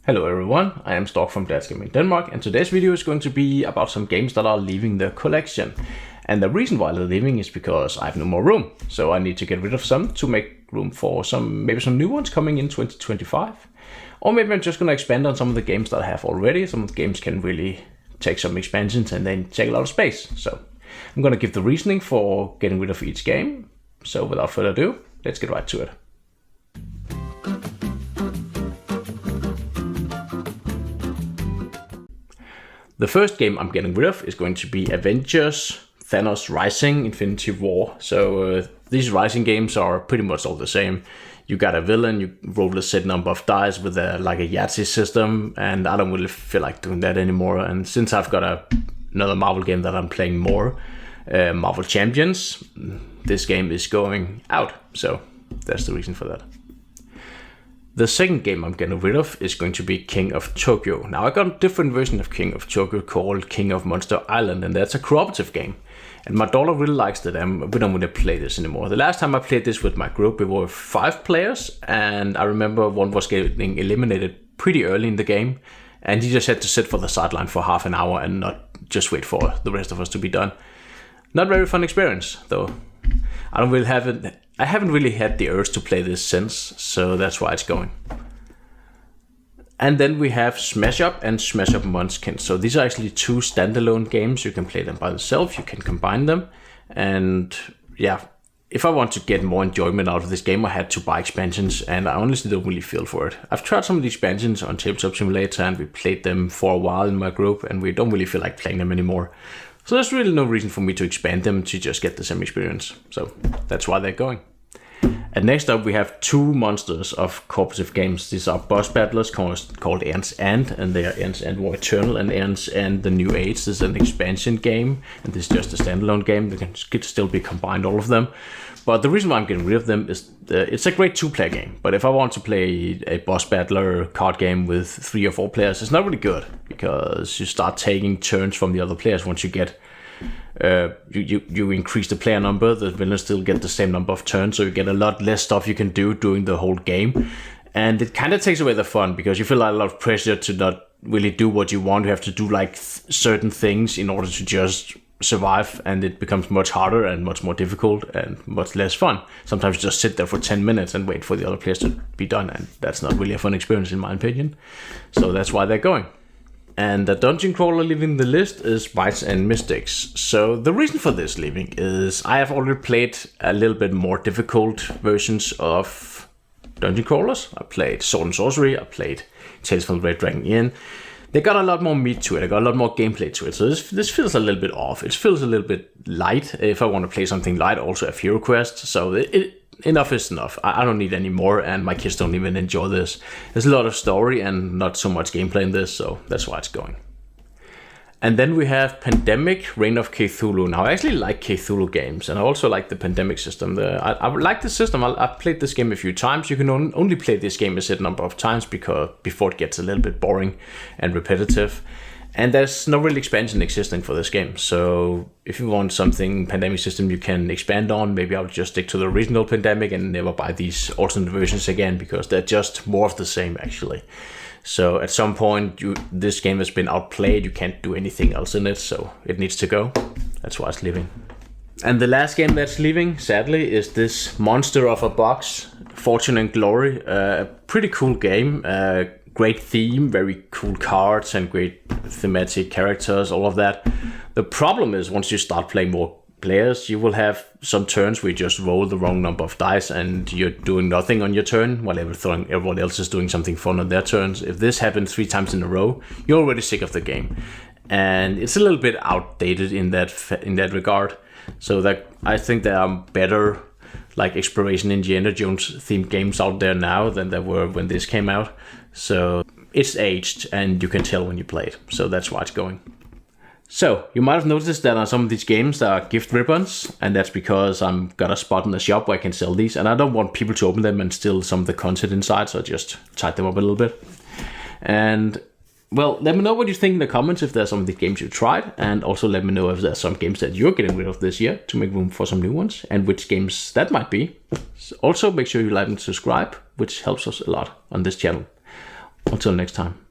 Hello everyone, I am Stork from boardgames Denmark, and today's video is going to be about some games that are leaving the collection. And the reason why they're leaving is because I have no more room, so I need to get rid of some to make room for maybe some new ones coming in 2025. Or maybe I'm just going to expand on some of the games that I have already. Some of the games can really take some expansions and then take a lot of space. So I'm going to give the reasoning for getting rid of each game. So without further ado, let's get right to it. The first game I'm getting rid of is going to be Avengers, Thanos Rising, Infinity War. So these Rising games are pretty much all the same. You got a villain, you roll a set number of dice with like a Yahtzee system, and I don't really feel like doing that anymore. And since I've got another Marvel game that I'm playing more, Marvel Champions, this game is going out. So that's the reason for that. The second game I'm getting rid of is going to be King of Tokyo. Now I got a different version of King of Tokyo called King of Monster Island, and that's a cooperative game. And my daughter really likes it, and we don't want to play this anymore. The last time I played this with my group, we were 5 players, and I remember one was getting eliminated pretty early in the game, and he just had to sit for the sideline for half an hour and not just wait for the rest of us to be done. Not very fun experience, though. I haven't really had the urge to play this since, so that's why it's going. And then we have Smash Up and Smash Up Munchkin. So these are actually 2 standalone games. You can play them by themselves, you can combine them. And yeah, if I want to get more enjoyment out of this game, I had to buy expansions, and I honestly don't really feel for it. I've tried some of the expansions on Tabletop Simulator, and we played them for a while in my group, and we don't really feel like playing them anymore. So there's really no reason for me to expand them to just get the same experience. So that's why they're going. And next up we have 2 monsters of cooperative games. These are boss battlers called Ants and they are Ants and War Eternal and Ants and the New Age. This is an expansion game, and this is just a standalone game. They can still be combined, all of them. But the reason why I'm getting rid of them is it's a great 2-player game. But if I want to play a boss battler card game with 3 or 4 players, it's not really good, because you start taking turns from the other players. Once you get you increase the player number, the villains still get the same number of turns, so you get a lot less stuff you can do during the whole game. And it kind of takes away the fun, because you feel like a lot of pressure to not really do what you want. You have to do like certain things in order to just survive, and it becomes much harder and much more difficult and much less fun. Sometimes you just sit there for 10 minutes and wait for the other players to be done, and that's not really a fun experience in my opinion. So that's why they're going. And the dungeon crawler leaving the list is mice&mystics. So the reason for this leaving is I have already played a little bit more difficult versions of dungeon crawlers. I played Sword and Sorcery, I played Tales from the Red Dragon Inn. They got a lot more meat to it, I got a lot more gameplay to it. So this feels a little bit off. It feels a little bit light. If I want to play something light, also have Hero Quest. So enough is enough. I don't need any more, and my kids don't even enjoy this. There's a lot of story and not so much gameplay in this, so that's why it's going. And then we have Pandemic, Reign of Cthulhu. Now I actually like Cthulhu games, and I also like the Pandemic system. I like the system. I've played this game a few times. You can only play this game a set number of times before it gets a little bit boring and repetitive. And there's no real expansion existing for this game. So if you want something Pandemic system you can expand on, maybe I'll just stick to the original Pandemic and never buy these alternate versions again, because they're just more of the same actually. So at some point this game has been outplayed. You can't do anything else in it, so it needs to go. That's why it's leaving. And the last game that's leaving, sadly, is this Monster of a Box, Fortune and Glory. Pretty cool game. Great theme, very cool cards, and great thematic characters, all of that. The problem is, once you start playing more players, you will have some turns where you just roll the wrong number of dice and you're doing nothing on your turn while everyone else is doing something fun on their turns. If this happens 3 times in a row, you're already sick of the game. And it's a little bit outdated in that regard. So that I think there are better like exploration Indiana Jones themed games out there now than there were when this came out. So it's aged, and you can tell when you play it. So that's why it's going. So you might have noticed that on some of these games there are gift ribbons, and that's because I've got a spot in the shop where I can sell these, and I don't want people to open them and steal some of the content inside, so I just tied them up a little bit. And well, let me know what you think in the comments if there's some of the games you tried, and also let me know if there's some games that you're getting rid of this year to make room for some new ones, and which games that might be. Also, make sure you like and subscribe, which helps us a lot on this channel. Until next time.